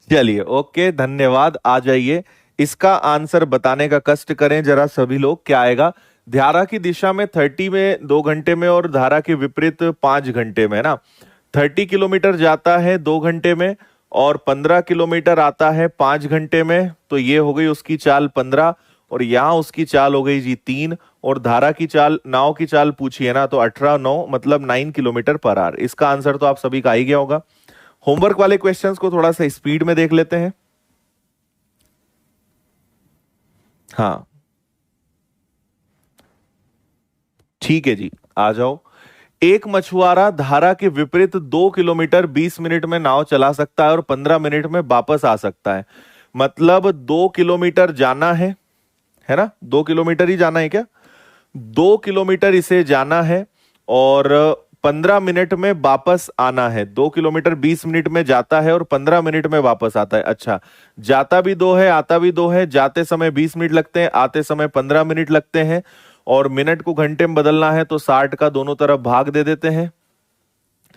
चलिए, ओके, धन्यवाद। आ जाइए, इसका आंसर बताने का कष्ट करें जरा सभी लोग। क्या आएगा? धारा की दिशा में 30 में 2 घंटे में, और धारा के विपरीत 5 घंटे में, है ना। 30 किलोमीटर जाता है 2 घंटे में, और 15 किलोमीटर आता है 5 घंटे में। तो ये हो गई उसकी चाल 15, और यहां उसकी चाल हो गई जी 3। और धारा की चाल, नाव की चाल पूछी है ना, तो 18 9 मतलब 9 किलोमीटर पर आवर। इसका आंसर तो आप सभी का आ ही गया होगा। होमवर्क वाले क्वेश्चंस को थोड़ा सा स्पीड में देख लेते हैं। हाँ, ठीक है जी, आ जाओ। एक मछुआरा धारा के विपरीत 2 किलोमीटर 20 मिनट में नाव चला सकता है और 15 मिनट में वापस आ सकता है। मतलब 2 किलोमीटर जाना है ना, 2 किलोमीटर ही जाना है क्या? 2 किलोमीटर इसे जाना है, और 15 मिनट में वापस आना है। 2 किलोमीटर 20 मिनट में जाता है और 15 मिनट में वापस आता है। अच्छा, जाता भी दो है, आता भी दो है। जाते समय 20 मिनट लगते हैं, आते समय 15 मिनट लगते हैं। और मिनट को घंटे में बदलना है तो 60 का दोनों तरफ भाग दे देते हैं,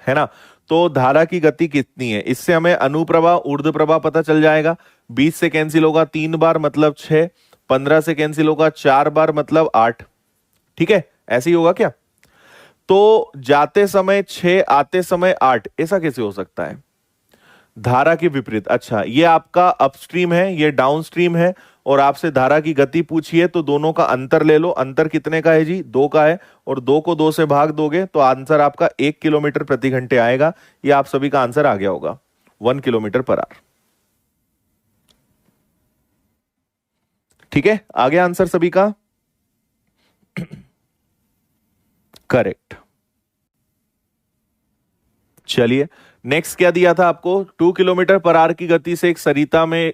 है ना। तो धारा की गति कितनी है, इससे हमें अनुप्रवाह ऊर्ध्व प्रवाह पता चल जाएगा। 20 से कैंसिल होगा 3 बार मतलब 6, 15 से कैंसिल होगा 4 बार मतलब 8। ठीक है, ऐसे ही होगा क्या? तो जाते समय 6, आते समय 8, ऐसा कैसे हो सकता है? धारा के विपरीत। अच्छा, ये आपका अपस्ट्रीम है, ये डाउनस्ट्रीम है, और आपसे धारा की गति पूछी है, तो दोनों का अंतर ले लो। अंतर कितने का है जी? 2 का है, और 2 को 2 से भाग दोगे तो आंसर आपका 1 किलोमीटर प्रति घंटे आएगा। ये आप सभी का आंसर आ गया होगा, 1 किलोमीटर पर आवर। ठीक है, आ गया आंसर सभी का? करेक्ट। चलिए, नेक्स्ट क्या दिया था आपको? 2 किलोमीटर पर आवर की गति से एक सरिता में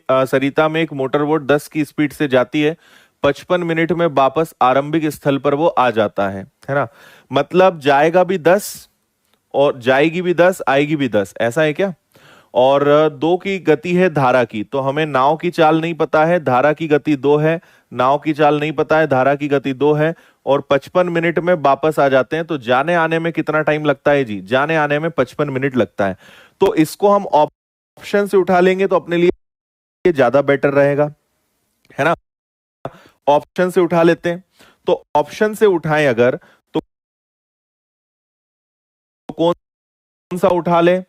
एक मोटर बोट 10 की स्पीड से जाती है। 55 मिनट में वापस आरंभिक स्थल पर वो आ जाता है ना। मतलब जाएगा भी 10, और जाएगी भी 10, आएगी भी 10, ऐसा है क्या? और 2 की गति है धारा की, तो हमें नाव की चाल नहीं पता है, धारा की गति 2 है। नाव की चाल नहीं पता है, धारा की गति 2 है। और 55 मिनट में वापस आ जाते हैं, तो जाने आने में कितना टाइम लगता है जी? जाने आने में 55 मिनट लगता है। तो इसको हम ऑप्शन से उठा लेंगे तो अपने लिए ज्यादा बेटर रहेगा, है ना। ऑप्शन से उठा लेते हैं, तो ऑप्शन से उठाएं अगर, तो कौन सा उठा लें?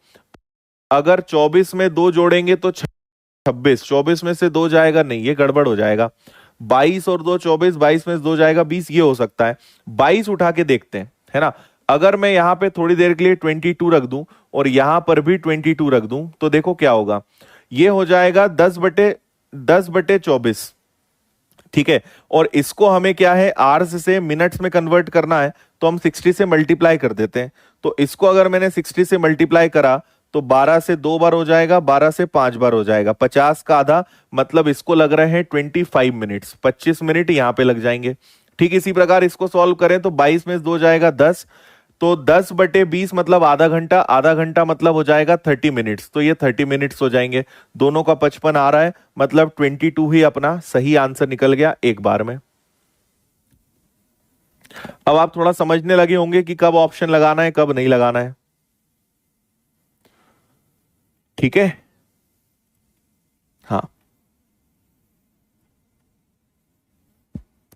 अगर 24 में 2 जोड़ेंगे तो 26, 24 में से 2 जाएगा नहीं, ये गड़बड़ हो जाएगा। 22 और 2 24, 22 में से 2 जाएगा 20, ये हो सकता है। 22 उठा के देखते हैं, है ना। अगर मैं यहां पे थोड़ी देर के लिए 22 रख दूं, और यहां पर भी 22 रख दूं, तो देखो क्या होगा। ये हो जाएगा 10/24। ठीक है, और इसको हमें क्या है, आवर्स से मिनट्स में कन्वर्ट करना है, तो हम 60 से मल्टीप्लाई कर देते हैं। तो इसको अगर मैंने 60 से मल्टीप्लाई करा, तो 12 से 2 बार हो जाएगा, 12 से 5 बार हो जाएगा, 50 का आधा, मतलब इसको लग रहे हैं 25 मिनट्स, 25 मिनट यहां पे लग जाएंगे। ठीक इसी प्रकार इसको सॉल्व करें तो 22 में से 2 जाएगा 10, तो 10/20 मतलब आधा घंटा, आधा घंटा मतलब हो जाएगा 30 मिनट्स, तो ये 30 मिनट्स हो जाएंगे। दोनों का 55 आ रहा है, मतलब 22 ही अपना सही आंसर निकल गया एक बार में। अब आप थोड़ा समझने लगे होंगे कि कब ऑप्शन लगाना है, कब नहीं लगाना है। ठीक है, हाँ,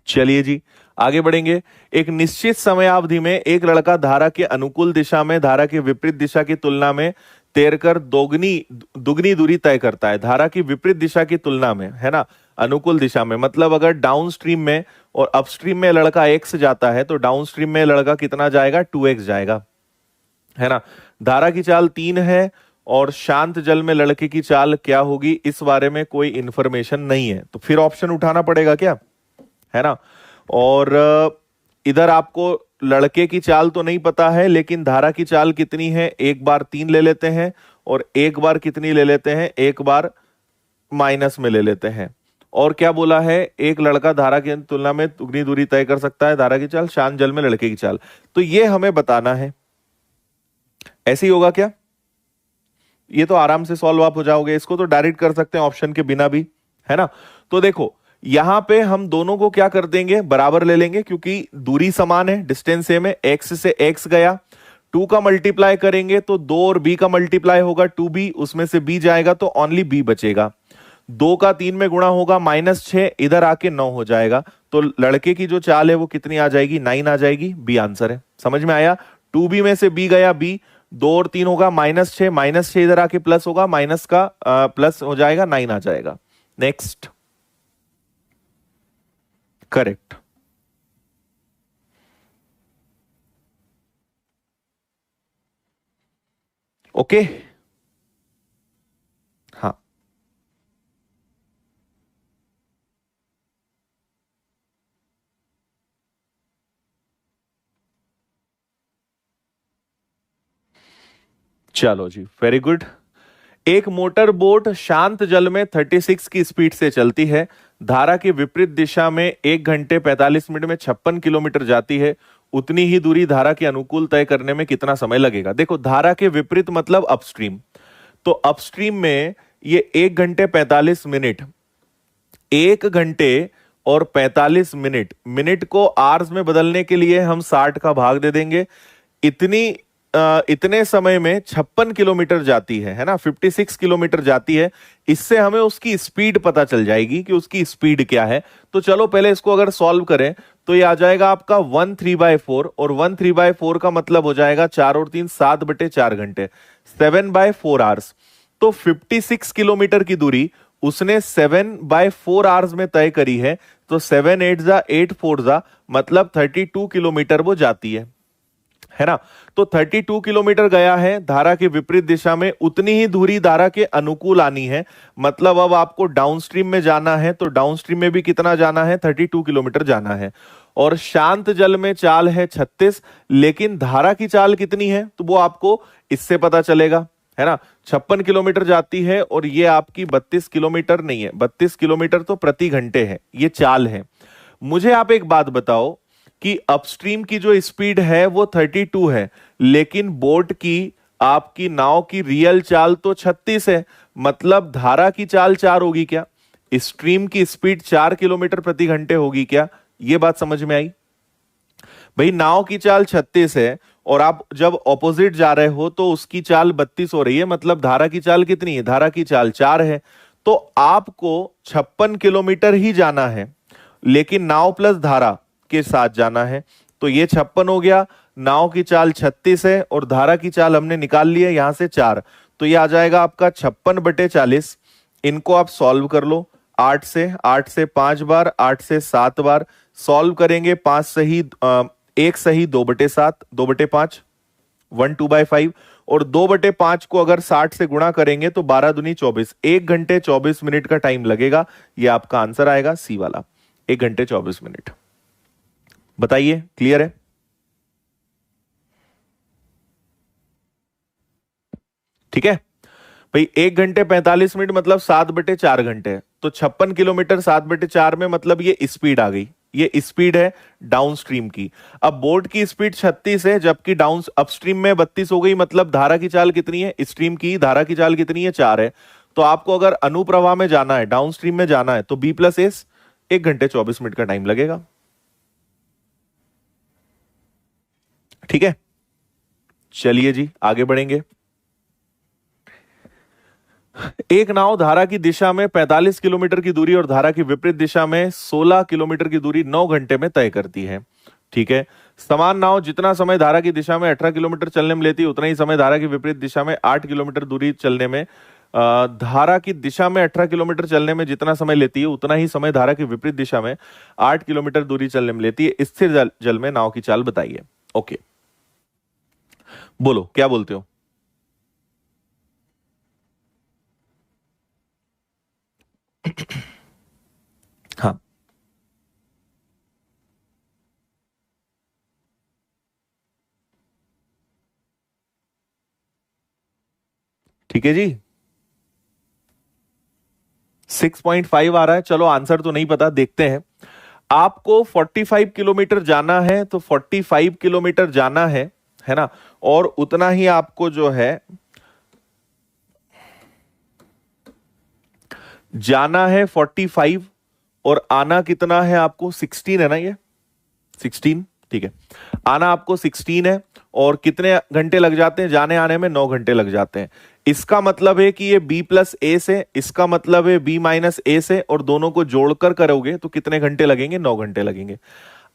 चलिए जी, आगे बढ़ेंगे। एक निश्चित समयावधि में एक लड़का धारा के अनुकूल दिशा में धारा के विपरीत दिशा की तुलना में तैरकर दोगुनी दुगनी दूरी तय करता है। धारा की विपरीत दिशा की तुलना में, है ना, अनुकूल दिशा में, मतलब अगर डाउन स्ट्रीम में और अपस्ट्रीम में लड़का एक्स जाता है, तो डाउन स्ट्रीम में लड़का कितना जाएगा? 2x जाएगा, है ना। धारा की चाल 3 है, और शांत जल में लड़के की चाल क्या होगी, इस बारे में कोई इंफॉर्मेशन नहीं है, तो फिर ऑप्शन उठाना पड़ेगा क्या, है ना। और इधर आपको लड़के की चाल तो नहीं पता है, लेकिन धारा की चाल कितनी है, एक बार 3 ले लेते हैं, और एक बार कितनी ले लेते हैं, एक बार माइनस में ले लेते हैं। और क्या बोला है? एक लड़का धारा की तुलना में दुगनी दूरी तय कर सकता है, धारा की चाल, शांत जल में लड़के की चाल, तो ये हमें बताना है। ऐसे ही होगा क्या? ये तो आराम से सॉल्व आप हो जाओगे, इसको तो डायरेक्ट कर सकते हैं ऑप्शन के बिना भी, है ना। तो देखो, यहां पे हम दोनों को क्या कर देंगे, बराबर ले लेंगे, क्योंकि दूरी समान है, डिस्टेंस सेम है। एक्स से एक्स गया, 2 का मल्टीप्लाई करेंगे तो 2 और b का मल्टीप्लाई होगा 2b, उसमें से b जाएगा तो ओनली b बचेगा। 2 का 3 में गुणा होगा -6, इधर आके 9 हो जाएगा। तो लड़के की जो चाल है वो कितनी आ जाएगी? 9 आ जाएगी। बी आंसर है। समझ में आया? 2b में से b गया b, 2 और 3 होगा -6, -6 इधर आके प्लस होगा, माइनस का प्लस हो जाएगा, 9 आ जाएगा। Next, correct. ओके, हाँ, चलो जी, वेरी गुड। एक मोटर बोट शांत जल में 36 की स्पीड से चलती है, धारा की विपरीत दिशा में 1 घंटे 45 मिनट में 56 किलोमीटर जाती है, उतनी ही दूरी धारा के अनुकूल तय करने में कितना समय लगेगा? देखो, धारा के विपरीत मतलब अपस्ट्रीम, तो अपस्ट्रीम में ये 1 घंटे 45 मिनट, 1 घंटे और 45 मिनट, मिनट को आवर्स में बदलने के लिए हम 60 का भाग दे देंगे। इतने समय में 56 किलोमीटर जाती है ना, 56 किलोमीटर जाती है। इससे हमें उसकी स्पीड पता चल जाएगी कि उसकी स्पीड क्या है। तो चलो पहले इसको अगर सॉल्व करें तो ये आ जाएगा आपका 1/3/4, और 1/3/4 का मतलब हो जाएगा 4 और 3 7/4 घंटे, 7/4 आवर्स। तो 56 किलोमीटर की दूरी उसने 7/4 आवर्स में तय करी है। तो 7 8 जा 8 4 जा मतलब 32 किलोमीटर वो जाती है ना। तो 32 किलोमीटर गया है धारा के विपरीत दिशा में, उतनी ही दूरी धारा के अनुकूल आनी है। मतलब अब आपको डाउनस्ट्रीम में जाना है, तो डाउनस्ट्रीम में भी कितना जाना है? 32 किलोमीटर जाना है। और शांत जल में चाल है 36, लेकिन धारा की चाल कितनी है तो वो आपको इससे पता चलेगा, है ना। 56 किलोमीटर जाती है और ये आपकी 32 किलोमीटर नहीं है, 32 किलोमीटर तो प्रति घंटे है, ये चाल है। मुझे आप एक बात बताओ कि अपस्ट्रीम की जो स्पीड है वो 32 है, लेकिन बोट की, आपकी नाव की रियल चाल तो 36 है। मतलब धारा की चाल 4 होगी क्या? स्ट्रीम की स्पीड 4 किलोमीटर प्रति घंटे होगी क्या? ये बात समझ में आई? भाई, नाव की चाल 36 है और आप जब ऑपोजिट जा रहे हो तो उसकी चाल 32 हो रही है, मतलब धारा की चाल कितनी है? धारा की चाल 4 है। तो आपको 56 किलोमीटर ही जाना है, लेकिन नाव प्लस धारा के साथ जाना है। तो ये 56 हो गया, नाव की चाल 36 है और धारा की चाल हमने निकाल ली है यहां से 4। तो ये आ जाएगा आपका 56/40। इनको आप सॉल्व कर लो, 8 से 5 बार, 8 से 7 बार सॉल्व करेंगे। 5 सही 1 सही 2/7, 2/5, 1 2/5, और 2/5 को अगर 60 से गुणा करेंगे तो 12 दूनी 24, 1 घंटे 24 मिनट का टाइम लगेगा। ये आपका आंसर आएगा सी वाला, 1 घंटे 24 मिनट। बताइए, क्लियर है? ठीक है भाई, 1 घंटे 45 मिनट मतलब 7/4 घंटे, तो 56 किलोमीटर 7/4 में मतलब ये स्पीड आ गई। ये स्पीड है डाउनस्ट्रीम की। अब बोट की स्पीड 36 है, जबकि डाउन अपस्ट्रीम में 32 हो गई। मतलब धारा की चाल कितनी है? स्ट्रीम की धारा की चाल कितनी है? 4 है। तो आपको अगर अनुप्रवाह में जाना है, डाउनस्ट्रीम में जाना है, तो B+S 1 घंटे 24 मिनट का टाइम लगेगा। ठीक है, चलिए जी आगे बढ़ेंगे। एक नाव धारा की दिशा में 45 किलोमीटर की दूरी और धारा की विपरीत दिशा में 16 किलोमीटर की दूरी 9 घंटे में तय करती है। ठीक है, समान नाव जितना समय धारा की दिशा में 18 किलोमीटर चलने में लेती है, उतना ही समय धारा की विपरीत दिशा में 8 किलोमीटर दूरी चलने में, धारा की दिशा में 18 किलोमीटर चलने में जितना समय लेती है, उतना ही समय धारा की विपरीत दिशा में 8 किलोमीटर दूरी चलने में लेती है। स्थिर जल में नाव की चाल बताइए। ओके, बोलो क्या बोलते हो? हाँ, ठीक है जी, 6.5 आ रहा है। चलो आंसर तो नहीं पता, देखते हैं। आपको 45 किलोमीटर जाना है, तो 45 किलोमीटर जाना है ना, और उतना ही आपको जो है जाना है 45, और आना कितना है आपको? 16 है ना, ये 16, ठीक है। आना आपको 16 है और कितने घंटे लग जाते हैं जाने आने में? 9 घंटे लग जाते हैं। इसका मतलब है कि ये b प्लस ए से, इसका मतलब है b माइनस ए से, और दोनों को जोड़कर करोगे तो कितने घंटे लगेंगे? 9 घंटे लगेंगे।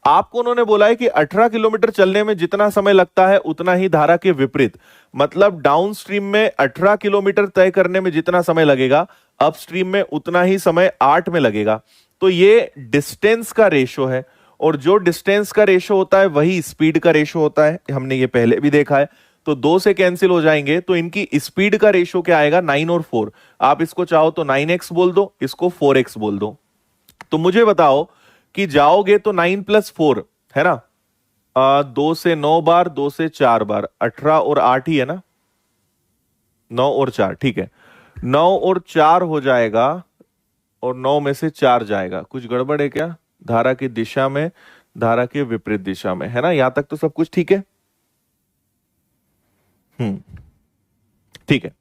आपको उन्होंने बोला है कि 18 किलोमीटर चलने में जितना समय लगता है उतना ही धारा के विपरीत, मतलब डाउनस्ट्रीम में 18 किलोमीटर तय करने में जितना समय लगेगा, अपस्ट्रीम में उतना ही समय 8 में लगेगा। तो ये डिस्टेंस का रेशो है, और जो डिस्टेंस का रेशो होता है वही स्पीड का रेशो होता है, हमने ये पहले भी देखा है। तो 2 से कैंसिल हो जाएंगे, तो इनकी स्पीड का रेशो क्या आएगा? 9 और 4। आप इसको चाहो तो 9x बोल दो, इसको 4x बोल दो। तो मुझे बताओ कि जाओगे तो 9 प्लस 4 है ना, 2 से 9 बार, 2 से 4 बार, 18 और 8 ही है ना, 9 और 4, ठीक है, 9 और 4 हो जाएगा, और 9 में से 4 जाएगा। कुछ गड़बड़ है क्या? धारा की दिशा में, धारा के विपरीत दिशा में, है ना? यहां तक तो सब कुछ ठीक है। ठीक है।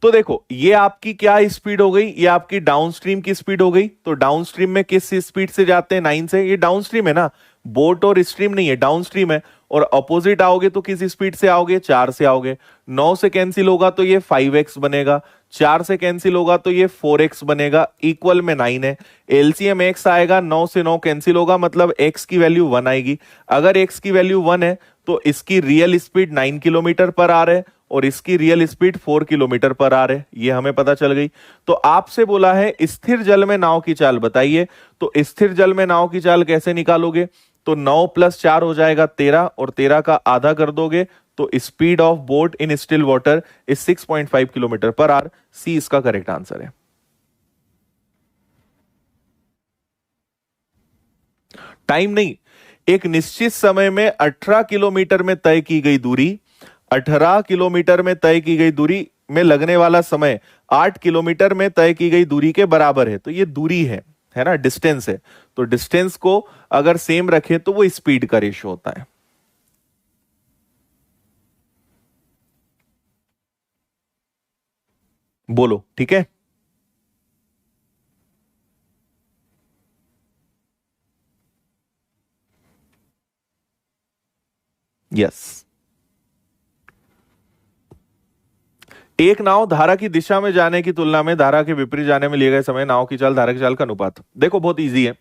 तो देखो ये आपकी क्या स्पीड हो गई? ये आपकी डाउनस्ट्रीम की स्पीड हो गई। तो डाउनस्ट्रीम में किस स्पीड से जाते हैं? 9 से। ये डाउनस्ट्रीम है ना, बोट और स्ट्रीम नहीं है, डाउनस्ट्रीम है। और अपोजिट आओगे तो किस स्पीड से आओगे? 4 से आओगे। 9 से कैंसिल होगा तो ये 5x बनेगा, 4 से कैंसिल होगा तो ये 4x बनेगा, इक्वल में 9 है। एलसीएम x आएगा, 9 से 9 कैंसिल होगा, मतलब x की वैल्यू 1 आएगी। अगर x की वैल्यू 1 है तो इसकी real speed 9 kilometre per our है, और इसकी real speed 4 kilometre per our है, ये हमें पता चल गई। तो आपसे बोला है स्थिर जल में नाव की चाल बताइए। तो स्थिर जल में नाव की चाल कैसे निकालोगे? तो 9 प्लस 4 हो जाएगा 13, और 13 का आधा कर दोगे तो speed of boat in still water is 6.5 kilometre per hour. C इसका करेक्ट आंसर है। टाइम नहीं, एक निश्चित समय में 18 किलोमीटर में तय की गई दूरी, 18 किलोमीटर में तय की गई दूरी में लगने वाला समय 8 किलोमीटर में तय की गई दूरी के बराबर है। तो ये दूरी है ना, डिस्टेंस है। तो डिस्टेंस को अगर सेम रखें तो वो स्पीड का रेशो होता है। बोलो ठीक है। यस। एक नाव धारा की दिशा में जाने की तुलना में धारा के विपरीत जाने में लिए गए समय, नाव की चाल धारा की चाल का अनुपात। देखो बहुत इजी है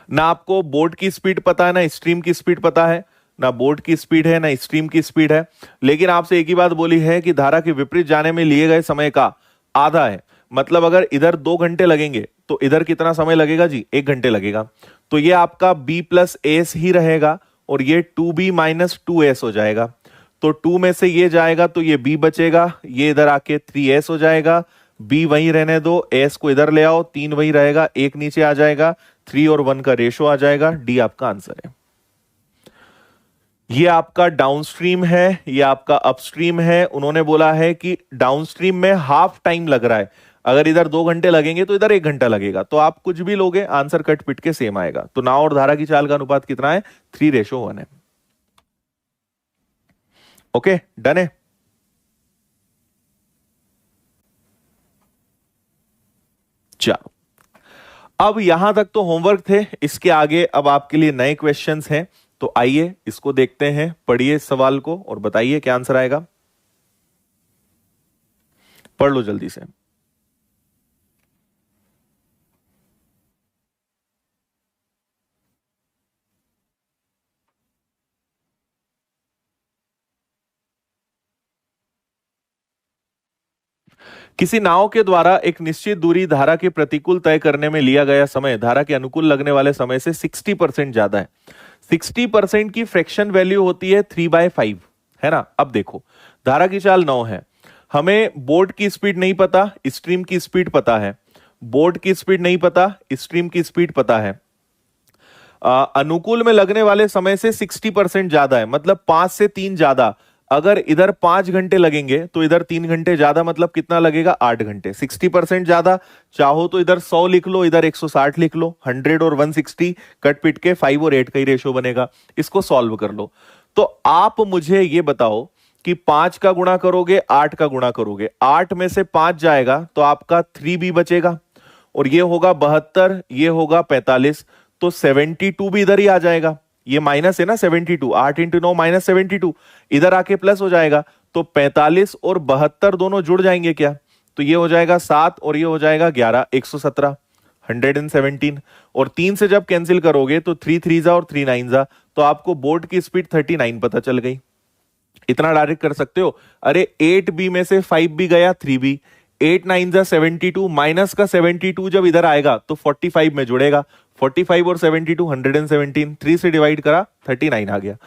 ना, आपको बोट की स्पीड पता है ना, स्ट्रीम की स्पीड पता है ना, बोट की स्पीड है ना स्ट्रीम की स्पीड है। लेकिन आपसे एक ही बात बोली है कि धारा के विपरीत जाने में लिए गए समय का आधा है। मतलब अगर इधर 2 घंटे लगेंगे तो इधर कितना समय लगेगा जी? 1 घंटे लगेगा। तो ये आपका b प्लस एस ही रहेगा, और ये 2b माइनस 2s हो जाएगा। तो 2 में से ये जाएगा तो ये b बचेगा, ये इधर आके 3s हो जाएगा। b वहीं रहने दो, s को इधर ले आओ, 3 वहीं रहेगा, 1 नीचे आ जाएगा, 3 और 1 का रेशो आ जाएगा। डी आपका आंसर है। ये आपका डाउनस्ट्रीम है, ये आपका अपस्ट्रीम है। उन्होंने बोला है कि डाउनस्ट्रीम में हाफ टाइम लग रहा है। अगर इधर 2 घंटे लगेंगे तो इधर 1 घंटा लगेगा। तो आप कुछ भी लोगे आंसर कट पिट के सेम आएगा। तो नाव और धारा की चाल का अनुपात कितना है? 3:1 है। ओके डन है। चलो अब यहां तक तो होमवर्क थे, इसके आगे अब आपके लिए नए क्वेश्चंस हैं। तो आइए इसको देखते हैं, पढ़िए इस सवाल को और बताइए क्या आंसर आएगा। पढ़ लो जल्दी से। किसी नाव के द्वारा एक निश्चित दूरी धारा के प्रतिकूल तय करने में लिया गया समय धारा के अनुकूल लगने वाले समय से 60% ज्यादा है। 60% की फ्रैक्शन वैल्यू होती है 3/5, है ना। अब देखो धारा की चाल 9 है, हमें बोट की स्पीड नहीं पता, स्ट्रीम की स्पीड पता है। बोट की स्पीड नहीं पता, स्ट्रीम की स्पीड पता है। अनुकूल में लगने वाले समय से 60% ज्यादा है, मतलब 5 से 3 ज्यादा। अगर इधर 5 घंटे लगेंगे तो इधर 3 घंटे ज्यादा, मतलब कितना लगेगा? 8 घंटे। 60% ज्यादा, चाहो तो इधर 100 लिख लो, इधर 160 लिख लो। 100 और 160 कट पिट के 5 और 8 का ही रेशो बनेगा। इसको सॉल्व कर लो। तो आप मुझे ये बताओ कि 5 का गुणा करोगे, 8 का गुणा करोगे, 8 में से 5 जाएगा तो आपका 3b बचेगा, और ये होगा 72, ये होगा 45, तो 72 भी इधर ही आ जाएगा। ये माइनस है ना 72, 8 इंटू 9 माइनस 72, इधर आके प्लस हो जाएगा, तो 45 और 72 दोनों जुड़ जाएंगे क्या, तो ये हो जाएगा 7 और ये हो जाएगा 11, 117, 117। और 3 से जब कैंसिल करोगे तो 3 3 जा और 3 9 जा, तो आपको बोट की स्पीड 39 पता चल गई। इतना डायरेक्ट कर सकते हो। अरे 8b में से 5b गया 3b, 8 9 जा 72, माइनस का 72 जब इधर आएगा तो 45 में जुड़ेगा, 45 और 72 117, 3 से डिवाइड करा 39 आ गया।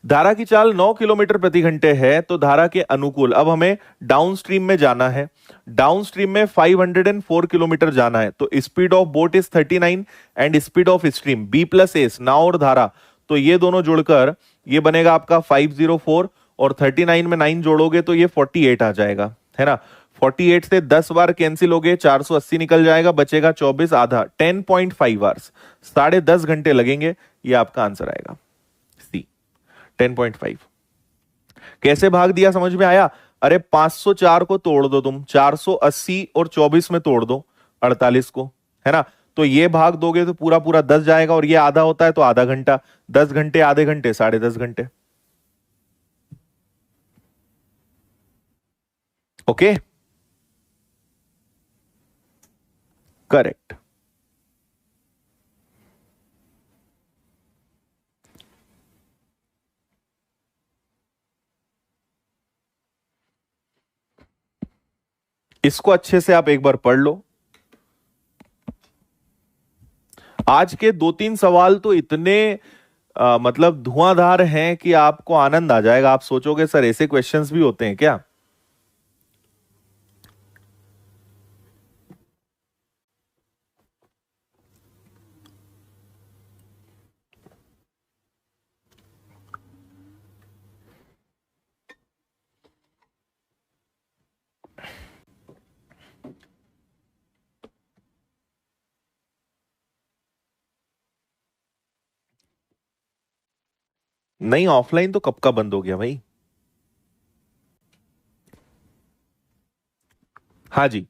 धारा की चाल 9 किलोमीटर प्रति घंटे है, तो धारा के अनुकूल अब हमें डाउन स्ट्रीम में जाना है। डाउन स्ट्रीम में 504 किलोमीटर जाना है, तो speed of boat is 39 and speed of stream b plus s, नाव और धारा, तो ये दोनों जुड़कर ये बनेगा आपका 504, और 39 में 9 जोड़ोगे तो ये 48 आ जाएगा, है ना। 48 से 10 बार कैंसिल हो गए, 480 निकल जाएगा, बचेगा 24, आधा 10.5 आवर्स, 10.5 घंटे लगेंगे। ये आपका आंसर आएगा सी, 10.5। कैसे भाग दिया समझ में आया। अरे 504 को तोड़ दो तुम, 480 और 24 में तोड़ दो 48 को, है ना। तो ये भाग दोगे तो पूरा पूरा 10 जाएगा, और ये आधा होता है तो आधा घंटा, 10 घंटे आधे घंटे 10.5 घंटे। Okay, correct. इसको अच्छे से आप एक बार पढ़ लो। आज के 2-3 सवाल तो इतने मतलब धुआंधार हैं कि आपको आनंद आ जाएगा। आप सोचोगे सर ऐसे क्वेश्चंस भी होते हैं क्या। नहीं, ऑफलाइन तो कब का बंद हो गया भाई। हाँ जी,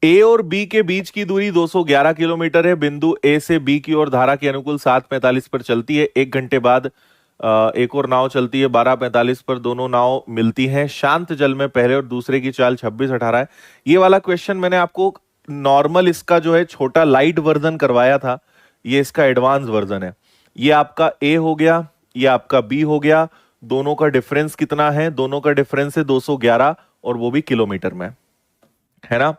ए और बी के बीच की दूरी 211 किलोमीटर है। बिंदु ए से बी की ओर धारा के अनुकूल 7:45 पर चलती है। 1 घंटे बाद एक और नाव चलती है 12:45 पर। दोनों नाव मिलती हैं शांत जल में। पहले और दूसरे की चाल 26-18 है। ये वाला क्वेश्चन मैंने आपको नॉर्मल इसका जो है छोटा लाइट वर्जन करवाया था, ये इसका एडवांस वर्जन है। ये आपका ए हो गया, ये आपका बी हो गया। दोनों का डिफरेंस कितना है, दोनों का डिफरेंस है 211, और वो भी किलोमीटर में, है ना।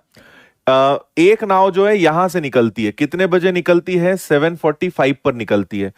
एक नाव जो है यहां से निकलती है, कितने बजे निकलती है, 7:45 पर निकलती है।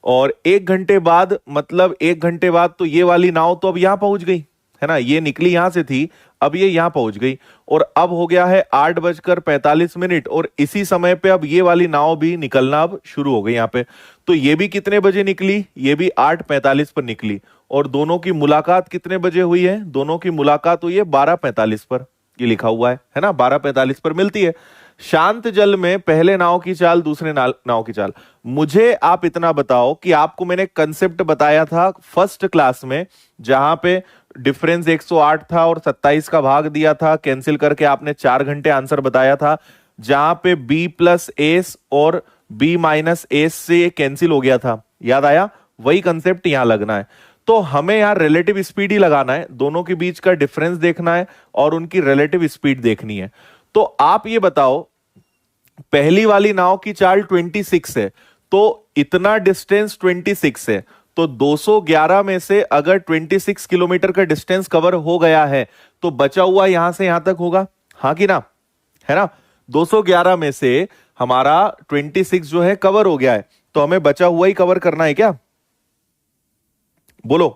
और 1 घंटे बाद, मतलब 1 घंटे बाद तो ये वाली नाव तो अब यहां पहुंच गई, है ना। ये निकली यहां से थी, अब ये यहां पहुंच गई, और अब हो गया है 8:45, और इसी समय पे अब ये वाली नाव भी निकलना अब शुरू हो गई यहां पे। तो ये भी कितने बजे निकली, ये भी 8:45 पर निकली, और दोनों की मुलाकात कितने बजे हुई है, दोनों की मुलाकात हुई है 12:45 पर। ये लिखा हुआ है ना, 12:45 पर मिलती है। शांत जल में पहले नाव की चाल, दूसरे नाव की चाल। मुझे आप इतना बताओ कि आपको मैंने कंसेप्ट बताया था फर्स्ट क्लास में, जहां पे डिफरेंस 108 था और 27 का भाग दिया था, कैंसिल करके आपने 4 घंटे आंसर बताया था। जहां पे b प्लस एस और b माइनस एस से कैंसिल हो गया था, याद आया। वही कंसेप्ट यहां लगना है। तो हमें यहां रिलेटिव स्पीड ही लगाना है, दोनों के बीच का डिफरेंस देखना है और उनकी रिलेटिव स्पीड देखनी है। तो आप ये बताओ, पहली वाली नाव की चाल 26 है, तो इतना डिस्टेंस 26 है, तो 211 में से अगर 26 किलोमीटर का डिस्टेंस कवर हो गया है, तो बचा हुआ यहां से यहां तक होगा, हाँ कि ना, है ना। 211 में से हमारा 26 जो है कवर हो गया है, तो हमें बचा हुआ ही कवर करना है क्या, बोलो।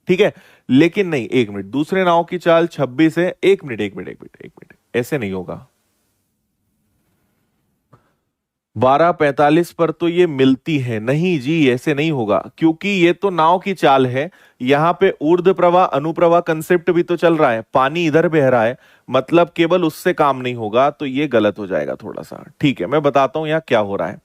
ठीक है, लेकिन नहीं, 1 मिनट, दूसरे नाव की चाल 26 है। 1 मिनट 1 मिनट 1 मिनट, ऐसे नहीं होगा। 12:45 पर तो ये मिलती है, नहीं जी ऐसे नहीं होगा, क्योंकि ये तो नाव की चाल है। यहां पे ऊर्ध्व प्रवाह अनुप्रवाह कंसेप्ट भी तो चल रहा है, पानी इधर बह रहा है, मतलब केवल उससे काम नहीं होगा, तो ये गलत हो जाएगा थोड़ा सा। ठीक है, मैं बताता हूं यहां क्या हो रहा है।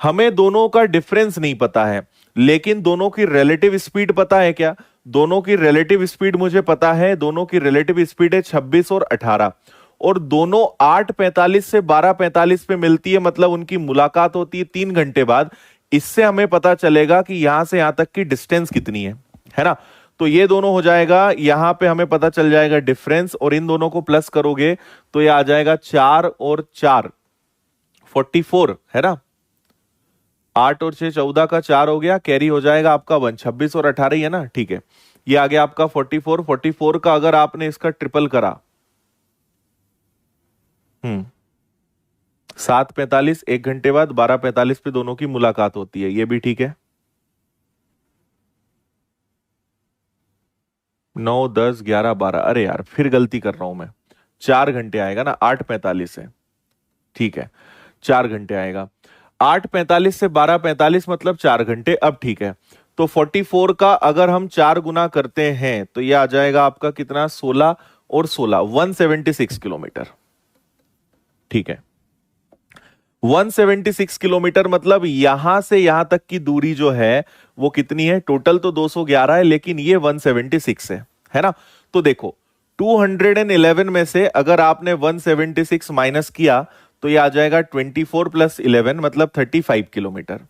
हमें दोनों का डिफरेंस नहीं पता है, लेकिन दोनों की रिलेटिव स्पीड पता है क्या। दोनों की रिलेटिव स्पीड मुझे पता है, दोनों की रिलेटिव स्पीड है 26 और 18, और दोनों 8:45 से 12:45 पे मिलती है, मतलब उनकी मुलाकात होती है 3 घंटे बाद। इससे हमें पता चलेगा कि यहां से यहां तक की डिस्टेंस कितनी है ना। तो ये दोनों हो जाएगा, यहां पे हमें पता चल जाएगा डिफरेंस, और इन दोनों को प्लस करोगे तो ये आ जाएगा 4 और 4 44 है ना। 8 और 6 14 का 4 हो गया, कैरी हो जाएगा आपका 1, 26 और 18 ही है ना, ठीक है। ये आ गया आपका 44। 44 का अगर आपने इसका ट्रिपल करा, 7:45, 1 घंटे बाद 12:45 पे दोनों की मुलाकात होती है, ये भी ठीक है। 9 10 11 12, अरे यार फिर गलती कर रहा हूं मैं, 4 घंटे आएगा ना, 8:45 है, ठीक है, 4 घंटे आएगा। 8:45 से 12:45 मतलब 4 घंटे। अब ठीक है, तो 44 का अगर हम 4 गुना करते हैं तो यह आ जाएगा आपका कितना, 16 और 16, 176 किलोमीटर, ठीक है। 176 किलोमीटर मतलब यहां से यहां तक की दूरी जो है वो कितनी है, टोटल तो 211 है लेकिन ये 176 है ना। तो देखो 211 में से अगर आपने 176 माइनस किया तो ये आ जाएगा 24 + 11 मतलब 35 किलोमीटर।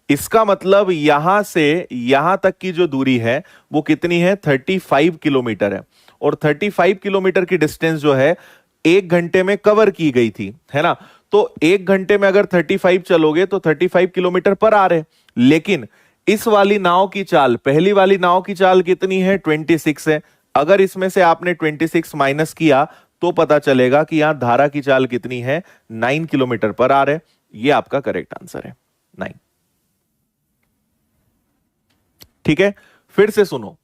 इसका मतलब यहां से यहां तक की जो दूरी है वो कितनी है, 35 किलोमीटर है। और 35 किलोमीटर की डिस्टेंस जो है 1 घंटे में कवर की गई थी, है ना। तो 1 घंटे में अगर 35 चलोगे तो 35 किलोमीटर पर आ रहे, लेकिन इस वाली नाव की चाल, पहली वाली नाव की चाल कितनी है, 26 है। अगर इसमें से आपने 26 माइनस किया तो पता चलेगा कि यहां धारा की चाल कितनी है, 9 किलोमीटर पर आ रहे। ये आपका करेक्ट आंसर है, 9। ठीक है, फिर से सुनो,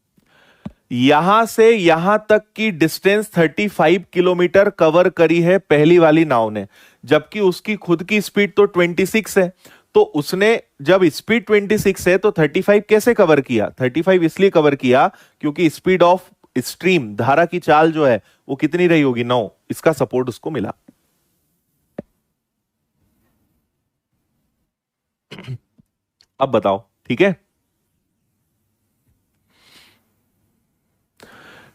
यहां से यहां तक की डिस्टेंस 35 किलोमीटर कवर करी है पहली वाली नाव ने, जबकि उसकी खुद की स्पीड तो 26 है। तो उसने जब स्पीड 26 है तो 35 कैसे कवर किया, 35 इसलिए कवर किया क्योंकि स्पीड ऑफ स्ट्रीम, धारा की चाल जो है वो कितनी रही होगी, 9। इसका सपोर्ट उसको मिला। अब बताओ, ठीक है।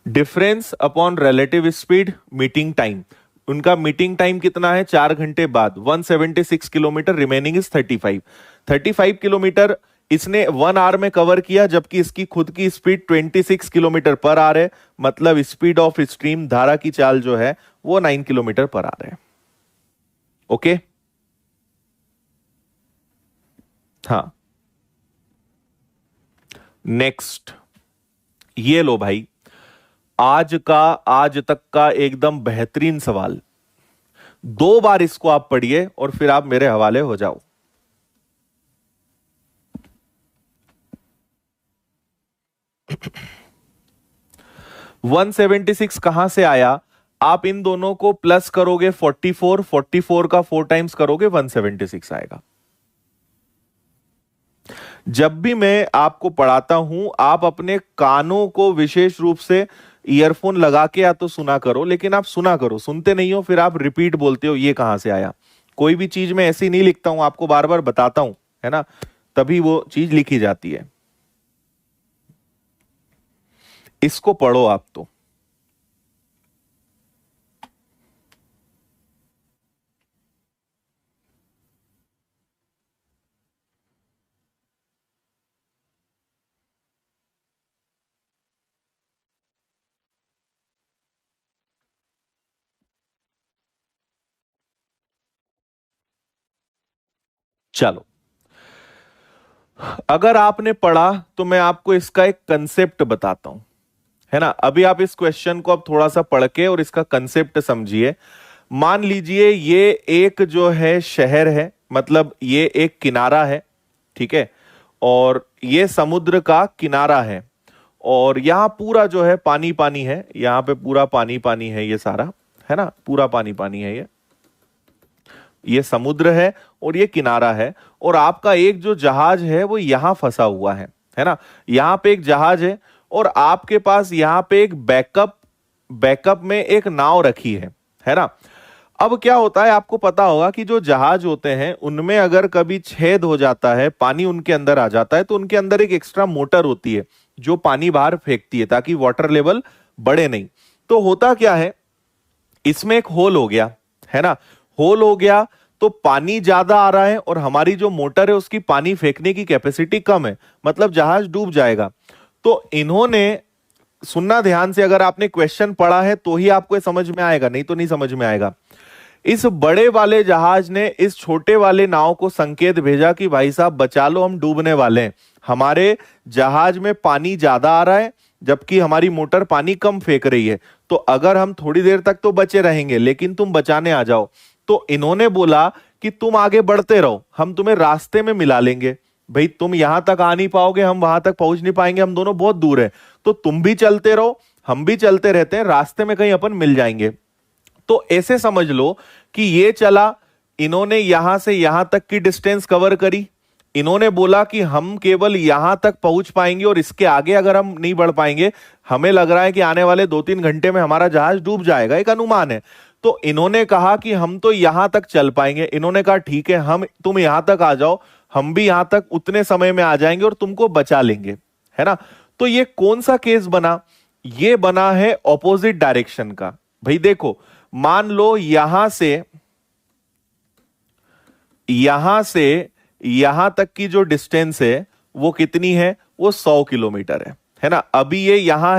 Difference upon relative speed, meeting time. उनका मीटिंग टाइम कितना है, 4 घंटे बाद, 176 किलोमीटर, रिमेनिंग इज 35। 35 किलोमीटर इसने 1 आवर में कवर किया, जबकि इसकी खुद की स्पीड 26 किलोमीटर पर आवर है। मतलब स्पीड ऑफ स्ट्रीम, धारा की चाल जो है वो 9 किलोमीटर पर आवर है। ओके, हाँ। नेक्स्ट, ये लो भाई, आज तक का एकदम बेहतरीन सवाल। 2 बार इसको आप पढ़िए और फिर आप मेरे हवाले हो जाओ। वन 176 कहां से आया, आप इन दोनों को प्लस करोगे 44, 44 का 4 टाइम्स करोगे 176 आएगा। जब भी मैं आपको पढ़ाता हूं आप अपने कानों को विशेष रूप से ईयरफोन लगा के या तो सुना करो, लेकिन आप सुना करो, सुनते नहीं हो फिर आप रिपीट बोलते हो ये कहां से आया। कोई भी चीज मैं ऐसी नहीं लिखता हूं, आपको बार बार बताता हूं, है ना, तभी वो चीज लिखी जाती है। इसको पढ़ो आप तो। चलो, अगर आपने पढ़ा तो मैं आपको इसका एक कंसेप्ट बताता हूं, है ना। अभी आप इस क्वेश्चन को अब थोड़ा सा पढ़ के और इसका कंसेप्ट समझिए। मान लीजिए ये एक जो है शहर है, मतलब ये एक किनारा है, ठीक है, और ये समुद्र का किनारा है, और यहां पूरा जो है पानी पानी है, यहां पे पूरा पानी पानी है, ये सारा, है ना, पूरा पानी पानी है। ये समुद्र है और ये किनारा है, और आपका एक जो जहाज है वो यहां फंसा हुआ है ना। यहां पे एक जहाज है और आपके पास यहां पे एक बैकअप में एक नाव रखी है ना। अब क्या होता है, आपको पता होगा कि जो जहाज होते हैं उनमें अगर कभी छेद हो जाता है, पानी उनके अंदर आ जाता है, तो उनके अंदर एक एक्स्ट्रा मोटर होती है जो पानी बाहर फेंकती है ताकि वाटर लेवल बढ़े नहीं। तो होता क्या है, इसमें एक होल हो गया, है ना, होल हो गया, तो पानी ज्यादा आ रहा है और हमारी जो मोटर है उसकी पानी फेंकने की कैपेसिटी कम है, मतलब जहाज डूब जाएगा। तो इन्होंने, सुनना ध्यान से, अगर आपने क्वेश्चन पढ़ा है तो ही आपको समझ में आएगा, नहीं तो नहीं समझ में आएगा। इस बड़े वाले जहाज ने इस छोटे वाले नाव को संकेत भेजा कि भाई साहब बचा लो, हम डूबने वाले हैं, हमारे जहाज में पानी ज्यादा आ रहा है जबकि हमारी मोटर पानी कम फेंक रही है, तो अगर हम थोड़ी देर तक तो बचे रहेंगे लेकिन तुम बचाने आ जाओ। तो इन्होंने बोला कि तुम आगे बढ़ते रहो, हम तुम्हें रास्ते में मिला लेंगे। भाई तुम यहां तक आ नहीं पाओगे, हम वहां तक पहुंच नहीं पाएंगे, हम दोनों बहुत दूर है, तो तुम भी चलते रहो, हम भी चलते रहते हैं, रास्ते में कहीं अपन मिल जाएंगे। तो ऐसे समझ लो कि ये चला, इन्होंने यहां से यहां तक की डिस्टेंस कवर करी, इन्होंने बोला कि हम केवल यहां तक पहुंच पाएंगे और इसके आगे अगर हम नहीं बढ़ पाएंगे, हमें लग रहा है कि आने वाले 2-3 घंटे में हमारा जहाज डूब जाएगा, एक अनुमान है। तो इन्होंने कहा कि हम तो यहां तक चल पाएंगे। इन्होंने कहा ठीक है, तुम यहां तक आ जाओ, हम भी यहां तक उतने समय में आ जाएंगे और तुमको बचा लेंगे, है ना। तो ये कौन सा केस बना? ये बना है ऑपोजिट डायरेक्शन का। भाई देखो, मान लो यहां से यहां तक की जो डिस्टेंस है वो कितनी है? वो 100 किलोमीटर है ना। अभी ये यहां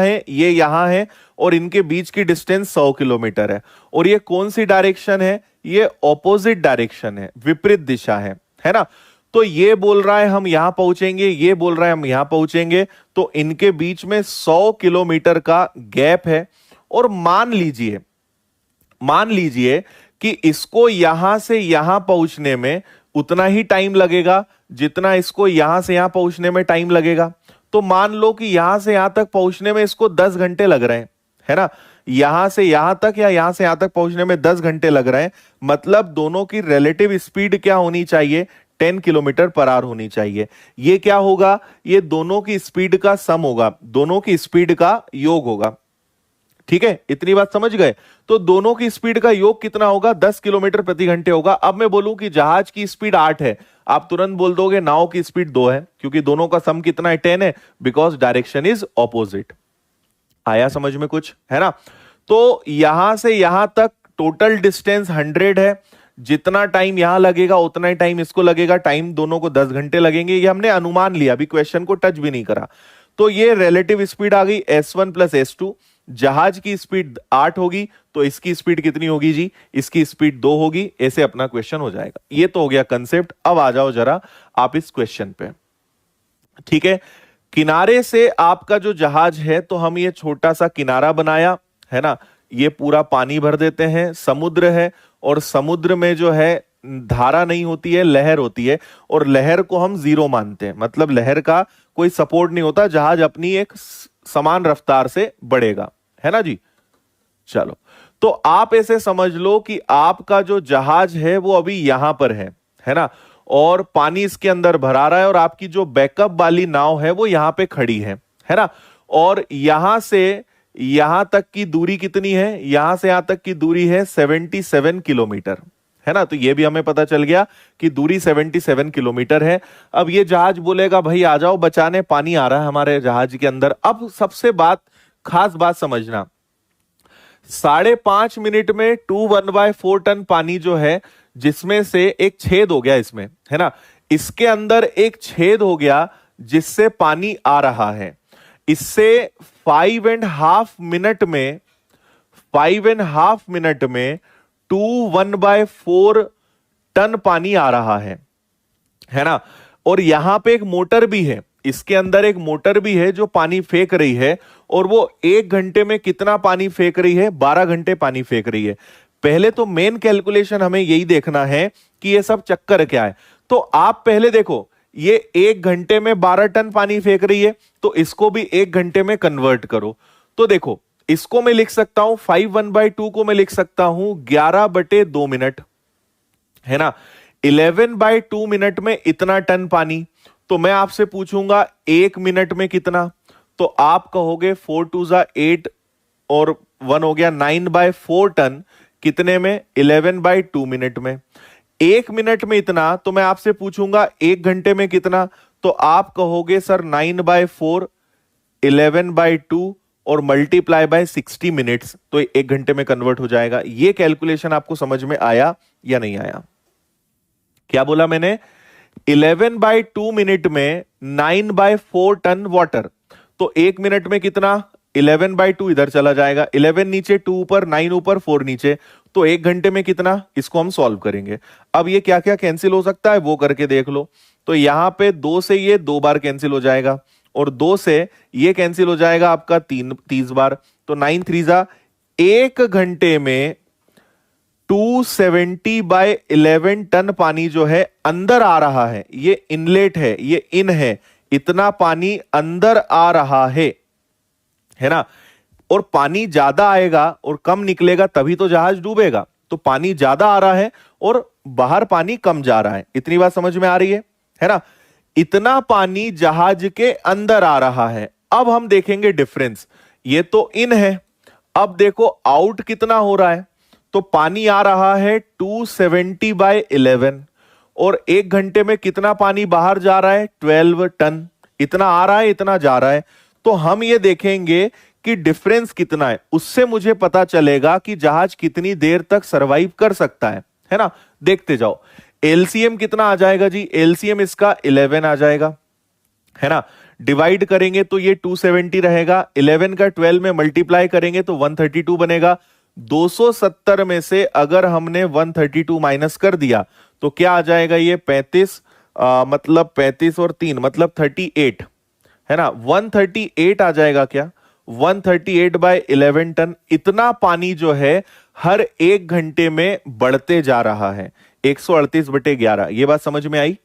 है और इनके बीच की डिस्टेंस 100 किलोमीटर है। और ये कौन सी डायरेक्शन है? ये ऑपोजिट डायरेक्शन है, विपरीत दिशा है ना। तो ये बोल रहा है हम यहां पहुंचेंगे, ये बोल रहा है हम यहां पहुंचेंगे, तो इनके बीच में 100 किलोमीटर का गैप है। और मान लीजिए कि इसको यहां से यहां पहुंचने में उतना ही टाइम लगेगा जितना इसको यहां से यहां पहुंचने में टाइम लगेगा। तो मान लो कि यहां से यहां तक पहुंचने में इसको 10 घंटे लग रहे हैं, है ना। यहां से यहां तक या यहां से यहां तक पहुंचने में 10 घंटे लग रहे हैं, मतलब दोनों की रिलेटिव स्पीड क्या होनी चाहिए? 10 किलोमीटर पर आवर होनी चाहिए। ये क्या होगा? ये दोनों की स्पीड का सम होगा, दोनों की स्पीड का योग होगा। ठीक है, इतनी बात समझ गए? तो दोनों की स्पीड का योग कितना होगा? 10 किलोमीटर प्रति घंटे होगा। अब मैं बोलूं कि जहाज की स्पीड 8 है, आप तुरंत बोल दोगे नाव की स्पीड 2 है, क्योंकि दोनों का सम कितना है? 10 है, बिकॉज डायरेक्शन इज ऑपोजिट। आया समझ में कुछ, है ना। तो यहां से यहां तक टोटल डिस्टेंस 100 है, जितना टाइम यहां लगेगा उतना ही टाइम इसको लगेगा, टाइम दोनों को 10 घंटे लगेंगे, ये हमने अनुमान लिया, अभी क्वेश्चन को टच भी नहीं करा। तो ये रिलेटिव स्पीड आ गई S1 प्लस S2। जहाज की स्पीड 8 होगी तो इसकी स्पीड कितनी होगी जी? इसकी स्पीड 2 होगी। ऐसे अपना क्वेश्चन हो जाएगा। ये तो हो गया कंसेप्ट। अब आ जाओ जरा आप इस क्वेश्चन पे। ठीक है, किनारे से आपका जो जहाज है, तो हम ये छोटा सा किनारा बनाया, है ना। ये पूरा पानी भर देते हैं, समुद्र है, और समुद्र में जो है धारा नहीं होती है, लहर होती है, और लहर को हम जीरो मानते हैं, मतलब लहर का कोई सपोर्ट नहीं होता, जहाज अपनी एक समान रफ्तार से बढ़ेगा, है ना जी। चलो, तो आप ऐसे समझ लो कि आपका जो जहाज है वो अभी यहां पर है ना, और पानी इसके अंदर भरा रहा है, और आपकी जो बैकअप वाली नाव है वो यहां पे खड़ी है ना। और यहां से यहां तक की दूरी कितनी है? यहां से यहां तक की दूरी है 77 किलोमीटर, है ना। तो ये भी हमें पता चल गया कि दूरी 77 किलोमीटर है। अब ये जहाज बोलेगा भाई आ जाओ बचाने, पानी आ रहा है हमारे जहाज के अंदर। अब सबसे खास बात समझना, 5.5 मिनट में 2 टन पानी जो है, जिसमें से एक छेद हो गया इसमें, है ना, इसके अंदर एक छेद हो गया जिससे पानी आ रहा है। इससे 5.5 मिनट में 2 टन पानी आ रहा है ना। और यहां पे एक मोटर भी है, इसके अंदर एक मोटर भी है जो पानी फेंक रही है, और वो 1 घंटे में कितना पानी फेंक रही है? 12 घंटे पानी फेंक रही है। पहले तो मेन कैलकुलेशन हमें यही देखना है कि ये सब चक्कर क्या है। तो आप पहले देखो, ये 1 घंटे में 12 टन पानी फेंक रही है, तो इसको भी 1 घंटे में कन्वर्ट करो। तो देखो, इसको मैं लिख सकता हूं 5/1/2 को मैं लिख सकता हूं 11/2 मिनट, है ना। 11/2 मिनट में इतना टन पानी। तो मैं आपसे पूछूंगा 1 मिनट में कितना? तो आप कहोगे 4 2 8 और 1 हो गया 9/4 टन। कितने में? 11/2 मिनट में। 1 मिनट में इतना, तो मैं आपसे पूछूंगा 1 घंटे में कितना? तो आप कहोगे सर 9/4 11/2 और मल्टीप्लाई बाय 60 मिनट्स, तो 1 घंटे में कन्वर्ट हो जाएगा। ये कैलकुलेशन आपको समझ में आया या नहीं आया? क्या बोला मैंने? 11/2 मिनट में 9/4 टन वाटर। तो 1 मिनट में कितना? 11/2 इधर चला जाएगा, 11 नीचे, 2 ऊपर, 9 ऊपर, 4 नीचे। तो 1 घंटे में कितना? इसको हम सॉल्व करेंगे। अब ये क्या क्या कैंसिल हो सकता है वो करके देख लो। तो यहां पे 2 से ये 2 बार कैंसिल हो जाएगा, और 2 से ये कैंसिल हो जाएगा आपका 30 बार। तो 9 3 जा, 1 घंटे में 270/11 टन पानी जो है अंदर आ रहा है। ये इनलेट है, ये इन है, इतना पानी अंदर आ रहा है ना। और पानी ज्यादा आएगा और कम निकलेगा तभी तो जहाज डूबेगा। तो पानी ज्यादा आ रहा है और बाहर पानी कम जा रहा है। इतनी बात समझ में आ रही है ना। इतना पानी जहाज के अंदर आ रहा है। अब हम देखेंगे डिफरेंस। ये तो इन है, अब देखो आउट कितना हो रहा है। तो पानी आ रहा है 270/11, और 1 घंटे में कितना पानी बाहर जा रहा है? 12 टन। इतना आ रहा है, इतना जा रहा है। तो हम ये देखेंगे कि डिफरेंस कितना है, उससे मुझे पता चलेगा कि जहाज कितनी देर तक सरवाइव कर सकता है ना। देखते जाओ। एलसीएम कितना आ जाएगा जी? एलसीएम इसका 11 आ जाएगा, है ना। डिवाइड करेंगे तो ये 270 रहेगा, 11 का 12 में मल्टीप्लाई करेंगे तो 132 बनेगा। 270 में से अगर हमने 132 माइनस कर दिया तो क्या आ जाएगा? ये 35, मतलब 35 और 3 मतलब 38, है ना। 138 आ जाएगा क्या? 138/11 टन। इतना पानी जो है हर 1 घंटे में बढ़ते जा रहा है। 138/11। ये बात समझ में आई?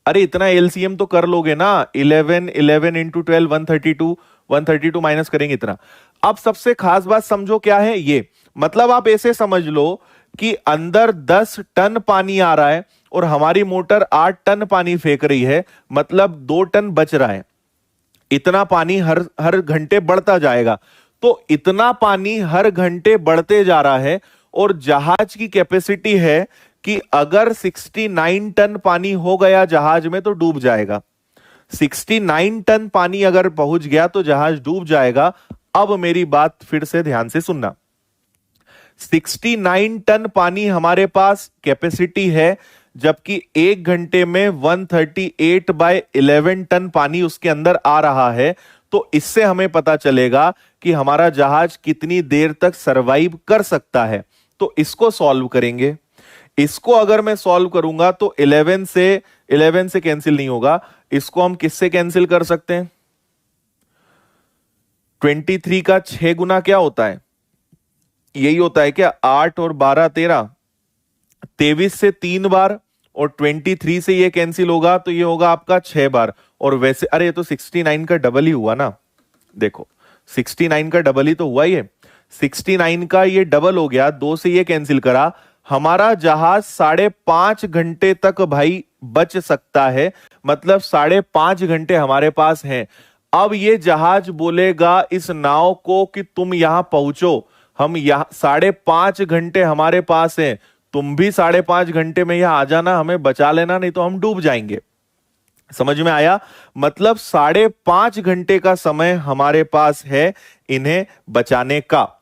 अरे इतना एलसीएम तो कर लोगे ना। 11 इंटू 12 132, 132 माइनस करेंगे इतना। अब सबसे खास बात समझो क्या है ये। मतलब आप ऐसे समझ लो कि अंदर 10 टन पानी आ रहा है और हमारी मोटर 8 टन पानी फेंक रही है, मतलब 2 टन बच रहा है। इतना पानी हर घंटे बढ़ता जाएगा। तो इतना पानी हर घंटे बढ़ते जा रहा है, और जहाज की कैपेसिटी है कि अगर 69 टन पानी हो गया जहाज में तो डूब जाएगा। 69 टन पानी अगर पहुंच गया तो जहाज डूब जाएगा। अब मेरी बात फिर से ध्यान से सुनना। 69 टन पानी हमारे पास कैपेसिटी है, जबकि 1 घंटे में 138/11 टन पानी उसके अंदर आ रहा है। तो इससे हमें पता चलेगा कि हमारा जहाज कितनी देर तक सरवाइव कर सकता है। तो इसको सॉल्व करेंगे। इसको अगर मैं सॉल्व करूंगा तो 11 से कैंसिल नहीं होगा। इसको हम किससे कैंसिल कर सकते हैं? 23 का 6 गुना क्या होता है? यही होता है क्या? 8 और 12 13, 23 से 3 बार, और 23 से ये कैंसिल होगा तो ये होगा आपका 6 बार। और वैसे अरे ये तो 69 का डबल ही हुआ ना। देखो 69 का डबल ही तो हुआ, ये 69 का ये डबल हो गया। 2 से ये कैंसिल करा, हमारा जहाज 5.5 घंटे तक भाई बच सकता है। मतलब 5.5 घंटे हमारे पास हैं। अब ये जहाज बोलेगा इस नाव को कि तुम यहां पहुंचो, हम यहां 5.5 घंटे हमारे पास हैं, तुम भी 5.5 घंटे में यहां आ जाना, हमें बचा लेना, नहीं तो हम डूब जाएंगे। समझ में आया? मतलब 5.5 घंटे का समय हमारे पास है इन्हें बचाने का।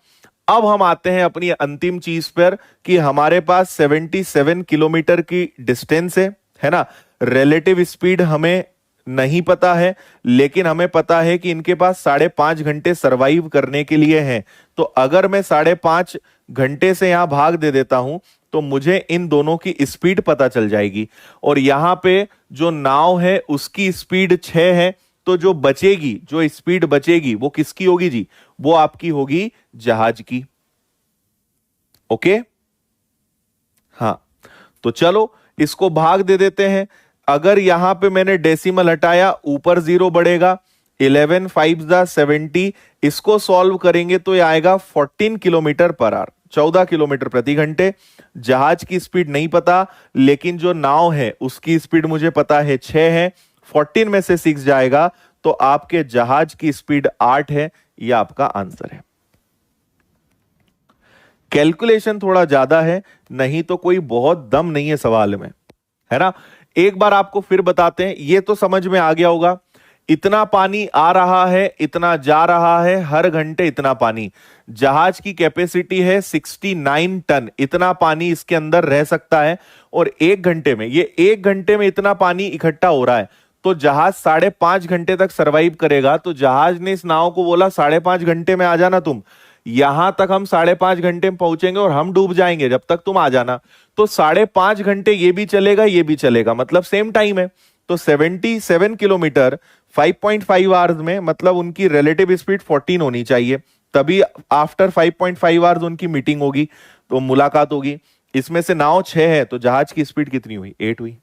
अब हम आते हैं अपनी अंतिम चीज पर कि हमारे पास 77 किलोमीटर की डिस्टेंस है ना। रिलेटिव स्पीड हमें नहीं पता है, लेकिन हमें पता है कि इनके पास 5.5 घंटे सरवाइव करने के लिए हैं। तो अगर मैं 5.5 घंटे से यहां भाग दे देता हूं तो मुझे इन दोनों की स्पीड पता चल जाएगी। और यहां पे जो नाव है उसकी स्पीड 6 है, तो जो बचेगी, जो स्पीड बचेगी वो किसकी होगी जी? वो आपकी होगी जहाज की। ओके, हाँ। तो चलो इसको भाग दे देते हैं। अगर यहां पे मैंने डेसिमल हटाया, ऊपर 0 बढ़ेगा। 11 5 70, इसको सॉल्व करेंगे तो ये आएगा 14 किलोमीटर पर आवर, 14 किलोमीटर प्रति घंटे। जहाज की स्पीड नहीं पता, लेकिन जो नाव है उसकी स्पीड मुझे पता है 6 है। 14 में से 6 जाएगा तो आपके जहाज की स्पीड 8 है। यह आपका आंसर है। कैलकुलेशन थोड़ा ज्यादा है, नहीं तो कोई बहुत दम नहीं है सवाल में, है ना। एक बार आपको फिर बताते हैं, ये तो समझ में आ गया होगा। इतना पानी आ रहा है, इतना जा रहा है, हर घंटे इतना पानी। जहाज की कैपेसिटी है 69 टन, इतना पानी इसके अंदर रह सकता है। और 1 घंटे में, ये 1 घंटे में इतना पानी इकट्ठा हो रहा है, तो जहाज 5.5 घंटे तक सरवाइव करेगा। तो जहाज ने इस नाव को बोला 5.5 घंटे में आ जाना तुम, यहां तक हम 5.5 घंटे में पहुंचेंगे और हम डूब जाएंगे, जब तक तुम आ जाना। तो 5.5 घंटे ये भी चलेगा, ये भी चलेगा, मतलब सेम टाइम है। तो 77 किलोमीटर 5.5 आवर्स में, मतलब उनकी रिलेटिव स्पीड 14 होनी चाहिए, तभी आफ्टर 5.5 आवर्स उनकी मीटिंग होगी, तो मुलाकात होगी। इसमें से नाव 6 है, तो जहाज की स्पीड कितनी हुई? 8 हुई।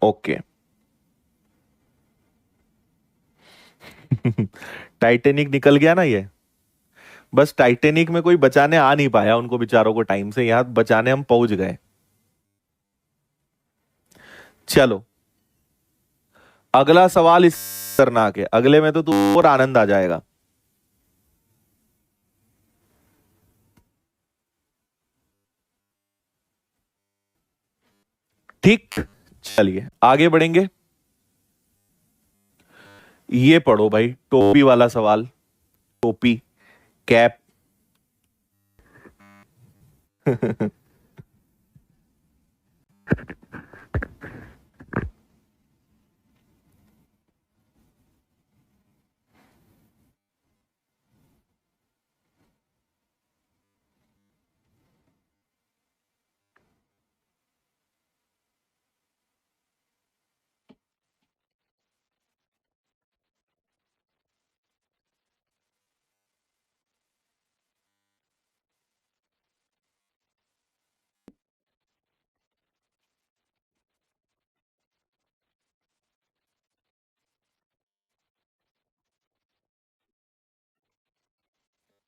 ओके। टाइटेनिक निकल गया ना ये। बस टाइटेनिक में कोई बचाने आ नहीं पाया उनको बेचारों को टाइम से, यहां बचाने हम पहुंच गए। चलो, अगला सवाल इस खतरनाक है, अगले में तो तू और आनंद आ जाएगा। ठीक, चलिए आगे बढ़ेंगे। ये पढ़ो भाई, टोपी वाला सवाल। टोपी, कैप।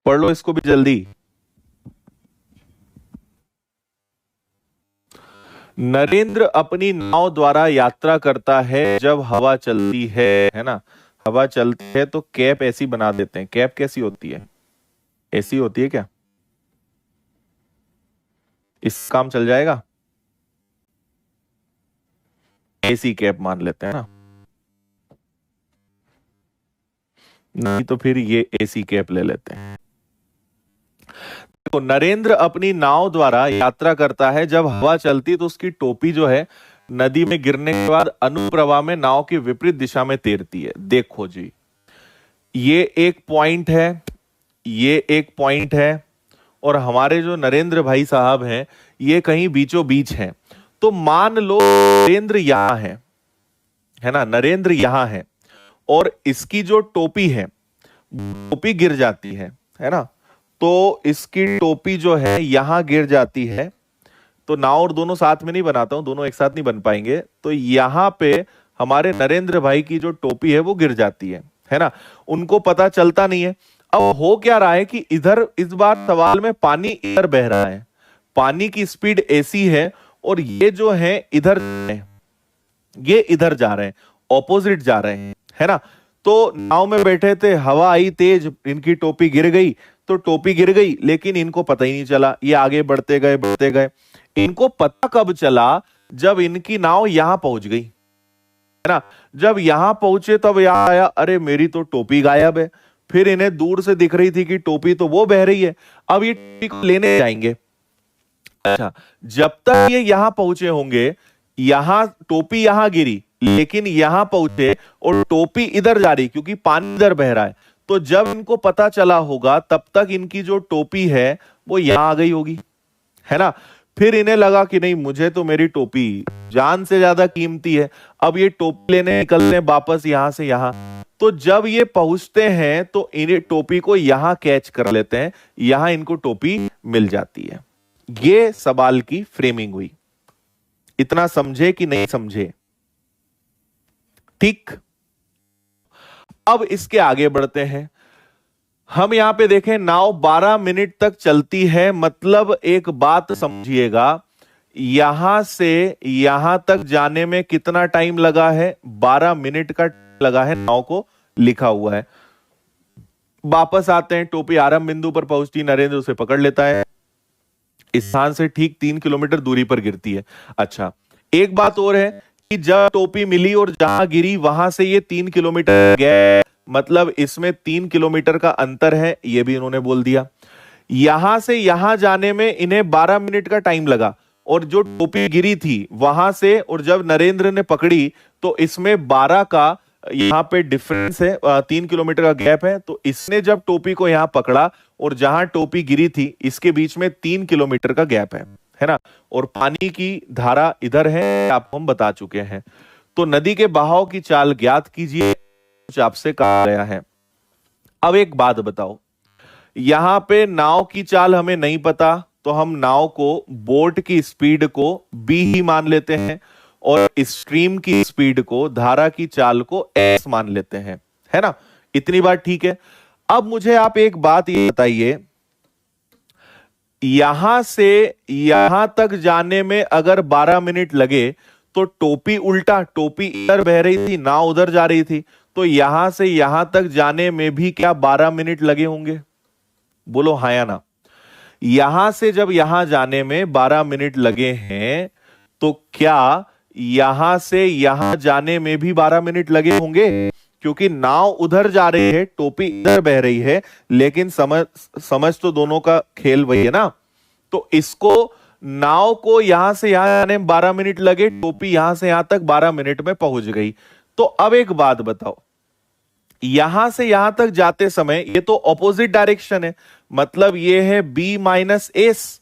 पढ़ लो इसको भी जल्दी। नरेंद्र अपनी नाव द्वारा यात्रा करता है जब हवा चलती है ना। हवा चलती है तो कैप ऐसी बना देते हैं। कैप कैसी होती है? ऐसी होती है क्या? इस काम चल जाएगा? ऐसी कैप मान लेते हैं ना। नहीं तो फिर ये एसी कैप ले लेते हैं। तो नरेंद्र अपनी नाव द्वारा यात्रा करता है, जब हवा चलती तो उसकी टोपी जो है नदी में गिरने के बाद अनुप्रवाह में नाव की विपरीत दिशा में तैरती है। देखो जी, ये एक पॉइंट है, ये एक पॉइंट है, और हमारे जो नरेंद्र भाई साहब हैं ये कहीं बीचों बीच हैं। तो मान लो नरेंद्र यहां है ना, नरेंद्र यहां है, और इसकी जो टोपी है, टोपी गिर जाती है ना। तो इसकी टोपी जो है यहां गिर जाती है, तो नाव और दोनों साथ में नहीं बनाता हूं, दोनों एक साथ नहीं बन पाएंगे। तो यहां पे हमारे नरेंद्र भाई की जो टोपी है वो गिर जाती है ना। उनको पता चलता नहीं है। अब हो क्या रहा है कि इधर इस बार सवाल में पानी इधर बह रहा है, पानी की स्पीड ऐसी है, और ये जो है इधर है, ये इधर जा रहे हैं, ऑपोजिट जा रहे हैं, है ना। तो नाव में बैठे थे, हवा आई तेज, इनकी टोपी गिर गई। तो टोपी गिर गई, लेकिन इनको पता ही नहीं चला, ये आगे बढ़ते गए बढ़ते गए। इनको पता कब चला? जब इनकी नाव यहां पहुंच गई, है ना। जब यहां पहुंचे तब याद आया, अरे मेरी तो टोपी गायब है। फिर इन्हें दूर से दिख रही थी कि टोपी तो वो बह रही है। अब ये टोपी को लेने जाएंगे। अच्छा, जब तक ये यहां पहुंचे होंगे, यहां टोपी यहां गिरी, लेकिन यहां पहुंचे और टोपी इधर जा रही, क्योंकि पानी इधर बह रहा है। तो जब इनको पता चला होगा, तब तक इनकी जो टोपी है वो यहां आ गई होगी, है ना। फिर इन्हें लगा कि नहीं, मुझे तो मेरी टोपी जान से ज्यादा कीमती है। अब ये टोपी लेने निकलते हैं वापस यहां से यहां। तो जब ये पहुंचते हैं तो इन्हें टोपी को यहां कैच कर लेते हैं, यहां इनको टोपी मिल जाती है। ये सवाल की फ्रेमिंग हुई। इतना समझे कि नहीं समझे? ठीक, अब इसके आगे बढ़ते हैं। हम यहां पे देखें, नाव 12 मिनट तक चलती है, मतलब एक बात समझिएगा, यहां से यहां तक जाने में कितना टाइम लगा है? 12 मिनट का लगा है, नाव को लिखा हुआ है। वापस आते हैं, टोपी आरंभ बिंदु पर पहुंचती, नरेंद्र उसे पकड़ लेता है, इस स्थान से ठीक 3 किलोमीटर दूरी पर गिरती है। अच्छा, एक बात और है कि जब टोपी मिली और जहां गिरी वहां से ये 3 किलोमीटर गए, मतलब इसमें 3 किलोमीटर का अंतर है, ये भी इन्होंने बोल दिया। यहां से यहां जाने में इन्हें 12 मिनट का टाइम लगा, और जो टोपी गिरी थी वहां से और जब नरेंद्र ने पकड़ी तो इसमें 12 का यहां पे डिफरेंस है, 3 किलोमीटर का गैप है। तो इसने जब टोपी को यहां पकड़ा और जहां टोपी गिरी थी इसके बीच में 3 किलोमीटर का गैप है ना। और पानी की धारा इधर है, आपको हम बता चुके हैं। तो नदी के बहाव की चाल ज्ञात कीजिए, कुछ आपसे कहा गया है। अब एक बात बताओ, यहां पे नाव की चाल हमें नहीं पता, तो हम नाव को, बोट की स्पीड को b ही मान लेते हैं और स्ट्रीम की स्पीड को, धारा की चाल को s मान लेते हैं, है ना। इतनी बात ठीक है। अब मुझे आप एक बात ये बताइए, यहां से यहां तक जाने में अगर 12 मिनट लगे तो टोपी उल्टा, टोपी इधर बह रही थी, नाव उधर जा रही थी, तो यहां से यहां तक जाने में भी क्या 12 मिनट लगे होंगे? बोलो हाँ या ना। यहां से जब यहां जाने में 12 मिनट लगे हैं तो क्या यहां से यहां जाने में भी 12 मिनट लगे होंगे? क्योंकि नाव उधर जा रही है, टोपी इधर बह रही है, लेकिन समझ तो दोनों का खेल वही है ना। तो इसको, नाव को यहां से यहां आने में 12 मिनट लगे, टोपी यहां से यहां तक 12 मिनट में पहुंच गई। तो अब एक बात बताओ, यहां से यहां तक जाते समय ये तो ऑपोजिट डायरेक्शन है, मतलब ये है b माइनस एस,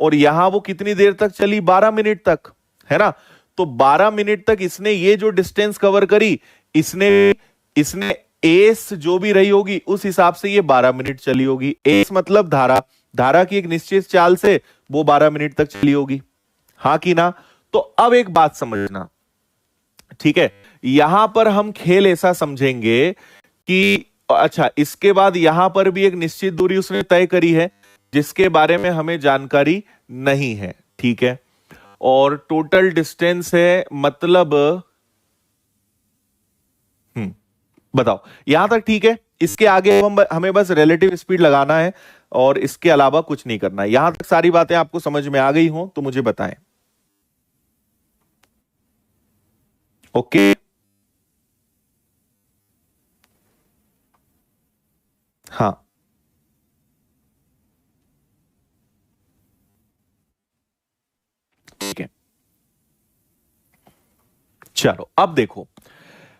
और यहां वो कितनी देर तक चली? 12 मिनट तक, है ना। तो 12 मिनट तक इसने ये जो डिस्टेंस कवर करी, इसने इसने एस जो भी रही होगी उस हिसाब से ये 12 मिनट चली होगी। एस मतलब धारा, धारा की एक निश्चित चाल से वो 12 मिनट तक चली होगी, हाँ कि ना। तो अब एक बात समझना, ठीक है, यहां पर हम खेल ऐसा समझेंगे कि अच्छा, इसके बाद यहां पर भी एक निश्चित दूरी उसने तय करी है जिसके बारे में हमें जानकारी नहीं है, ठीक है। और टोटल डिस्टेंस है, मतलब बताओ यहां तक ठीक है। इसके आगे हमें बस रिलेटिव स्पीड लगाना है और इसके अलावा कुछ नहीं करना है। यहां तक सारी बातें आपको समझ में आ गई हो तो मुझे बताएं। ओके, हाँ, ठीक है। चलो अब देखो,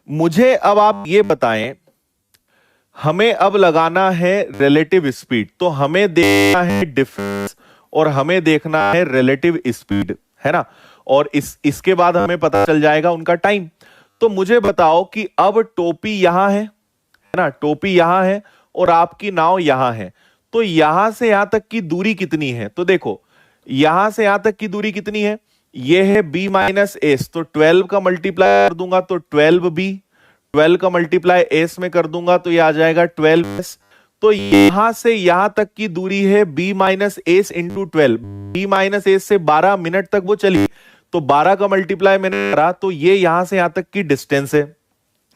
मुझे अब आप ये बताएं, हमें अब लगाना है रिलेटिव स्पीड, तो हमें देखना है डिफरेंस और हमें देखना है रिलेटिव स्पीड, है ना। और इसके बाद हमें पता चल जाएगा उनका टाइम। तो मुझे बताओ कि अब टोपी यहां है ना, टोपी यहां है और आपकी नाव यहां है, तो यहां से यहां तक की दूरी कितनी है? तो देखो, यहां से यहां तक की दूरी कितनी है? ये है b माइनस एस, तो 12 का मल्टीप्लाई कर दूंगा तो 12b, 12 का मल्टीप्लाई एस में कर दूंगा तो ये आ जाएगा 12s। तो यहां से यहां तक की दूरी है b minus S into 12, b minus S से 12 मिनट तक वो चली, तो 12 का मल्टीप्लाई मैंने करा, तो ये यहां से यहां तक की डिस्टेंस है।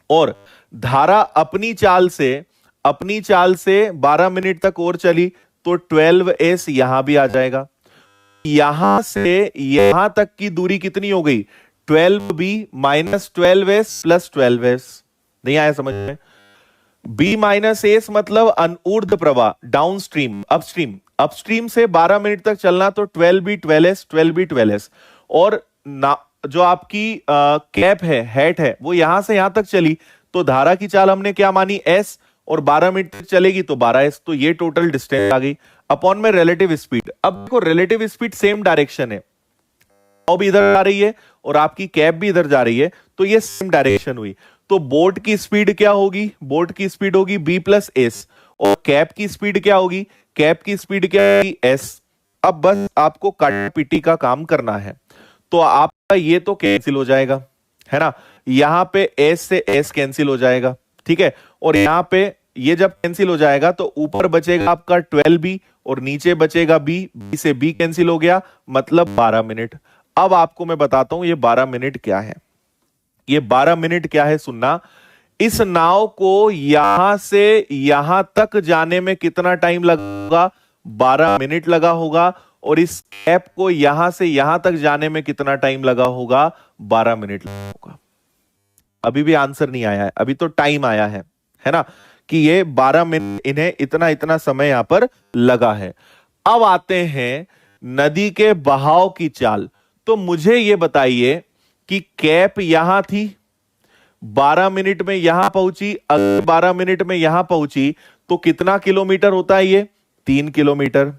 और धारा अपनी चाल से 12 मिनट तक और चली, तो 12s यहां भी आ जाएगा। यहां से यहां तक की दूरी कितनी हो गई? 12b minus 12s plus 12s। नहीं आया समझ में? b माइनस एस मतलब ऊर्ध्व प्रवाह, डाउन स्ट्रीम, अपस्ट्रीम, अपस्ट्रीम से 12 मिनट तक चलना, तो 12b 12s, 12b 12s। और जो आपकी कैप है, हेड है, वो यहां से यहां तक चली, तो धारा की चाल हमने क्या मानी? s, और 12 मिनट तक चलेगी तो 12s, तो ये टोटल डिस्टेंस आ गई अपॉन में रिलेटिव स्पीड। अब देखो, रिलेटिव स्पीड सेम डायरेक्शन है, नाव भी इधर जा रही है और आपकी कैप भी इधर जा रही है, तो ये सेम डायरेक्शन हुई। तो बोट की स्पीड क्या होगी? बोट की स्पीड होगी b प्लस एस, और कैप की स्पीड क्या होगी? कैप की स्पीड क्या होगी? s। अब बस आपको काटा पीटी का काम करना है, तो आपका ये तो कैंसिल हो जाएगा, है ना। यहां पे s से s कैंसिल हो जाएगा, ठीक है। और यहां पे ये जब कैंसिल हो जाएगा तो ऊपर बचेगा आपका 12b और नीचे बचेगा b, b से b कैंसिल हो गया, मतलब 12 मिनट। अब आपको मैं बताता हूं ये 12 मिनट क्या है। ये 12 मिनट क्या है सुनना, इस नाव को यहां से यहां तक जाने में कितना टाइम लगा? 12 मिनट लगा होगा। और इस कैप को यहां से यहां तक जाने में कितना टाइम लगा होगा? 12 मिनट लगा होगा। अभी भी आंसर नहीं आया है, अभी तो टाइम आया है ना, कि ये 12 मिनट इन्हें इतना इतना समय यहां पर लगा है। अब आते हैं नदी के बहाव की चाल। तो मुझे ये बताइए कि कैप यहां थी, 12 मिनट में यहां पहुंची, अगले 12 मिनट में यहां पहुंची, तो कितना किलोमीटर होता है ये? 3 किलोमीटर।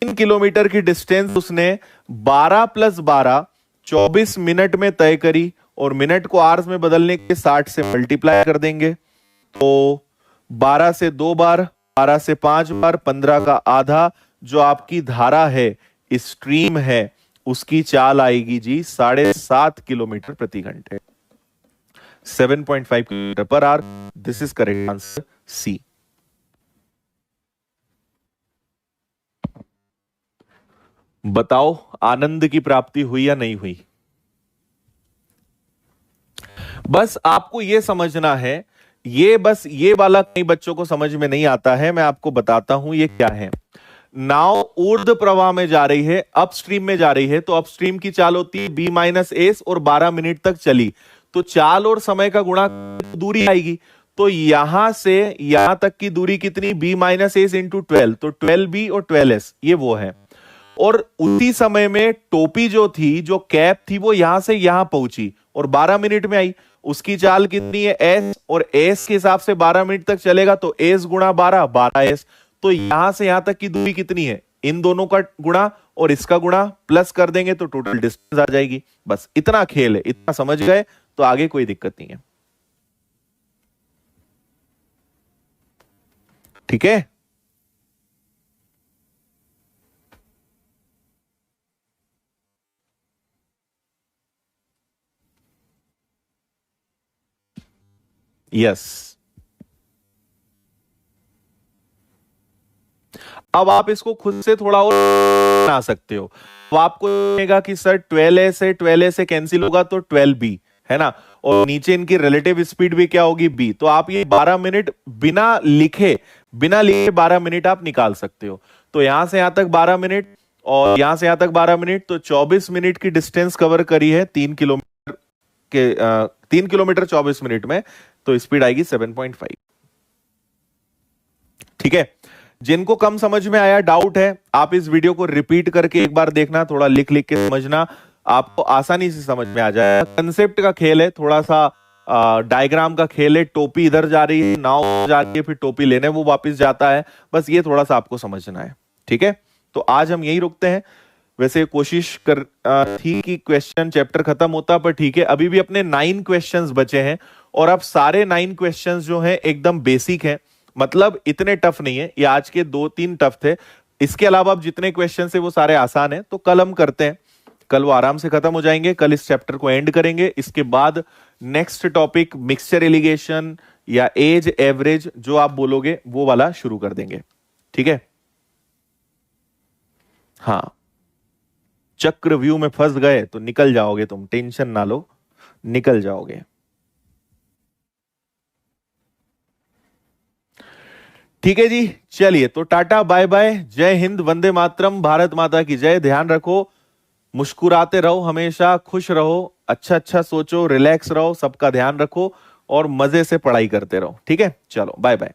3 किलोमीटर की डिस्टेंस उसने 12 प्लस 12 24 मिनट में तय करी, और मिनट को आवर्स में बदलने के 60 से मल्टीप्लाई कर देंगे, तो 12 से 2 बार, 12 से 5 बार, 15 का आधा, जो आपकी धारा है, स्ट्रीम है, उसकी चाल आएगी जी 7.5 किलोमीटर प्रति घंटे, 7.5 kilometre per hour. This is correct answer, C. बताओ आनंद की प्राप्ति हुई या नहीं हुई? बस आपको यह समझना है, ये वाला कई बच्चों को समझ में नहीं आता है, मैं आपको बताता हूं ये क्या है। नाव ऊर्ध्व प्रवाह में जा रही है, अपस्ट्रीम में जा रही है, तो अपस्ट्रीम की चाल होती है b माइनस एस, और 12 मिनट तक चली, तो चाल और समय का गुणा दूरी आएगी। तो यहां से यहां तक की दूरी कितनी? b माइनस एस इंटू 12, तो 12b और 12s, ये वो है। और उसी समय में टोपी जो थी, जो कैप थी, वो यहां से यहां पहुंची और 12 मिनट में आई, उसकी चाल कितनी है? s, और s के हिसाब से 12 मिनट तक चलेगा, तो s गुणा 12, 12s। तो यहां से यहां तक की दूरी कितनी है? इन दोनों का गुणा और इसका गुणा प्लस कर देंगे तो टोटल डिस्टेंस आ जाएगी। बस इतना खेल है, इतना समझ गए तो आगे कोई दिक्कत नहीं है। ठीक है, यस। अब आप इसको खुद से थोड़ा और बना सकते हो। तो आपको लगेगा कि सर 12a से कैंसिल होगा तो 12b, है ना, और नीचे इनकी रिलेटिव स्पीड भी क्या होगी? b। तो आप ये 12 मिनट बिना लिखे 12 मिनट आप निकाल सकते हो। तो यहां से यहां तक 12 मिनट और यहां से यहां तक 12 मिनट, तो 24 मिनट की डिस्टेंस कवर करी है 3 किलोमीटर के 3 किलोमीटर 24 मिनट में, तो स्पीड आएगी 7.5। ठीक है, जिनको कम समझ में आया, डाउट है, आप इस वीडियो को रिपीट करके एक बार देखना, थोड़ा लिख लिख के समझना, आपको आसानी से समझ में आ जाएगा। कंसेप्ट का खेल है, थोड़ा सा डायग्राम का खेल है। टोपी इधर जा रही है, नाव जा रही है, फिर टोपी लेने वो वापस जाता है, बस ये थोड़ा सा आपको समझना है। ठीक है, तो आज हम यही रुकते हैं। वैसे कोशिश कर थी कि क्वेश्चन चैप्टर खत्म होता, पर ठीक है, अभी भी अपने 9 क्वेश्चंस बचे हैं, और अब सारे 9 क्वेश्चंस जो हैं एकदम बेसिक हैं, मतलब इतने टफ नहीं है। ये आज के 2-3 टफ थे, इसके अलावा अब जितने क्वेश्चन है वो सारे आसान हैं। तो कल हम करते हैं, कल वो आराम से खत्म हो जाएंगे, कल इस चैप्टर को एंड करेंगे। इसके बाद नेक्स्ट टॉपिक मिक्सचर एलिगेशन या एज एवरेज, जो आप बोलोगे वो वाला शुरू कर देंगे। ठीक है, हाँ, चक्रव्यूह में फंस गए तो निकल जाओगे तुम, टेंशन ना लो, निकल जाओगे। ठीक है जी, चलिए तो टाटा बाय बाय, जय हिंद, वंदे मातरम, भारत माता की जय। ध्यान रखो, मुस्कुराते रहो, हमेशा खुश रहो, अच्छा अच्छा सोचो, रिलैक्स रहो, सबका ध्यान रखो और मजे से पढ़ाई करते रहो। ठीक है, चलो बाय बाय।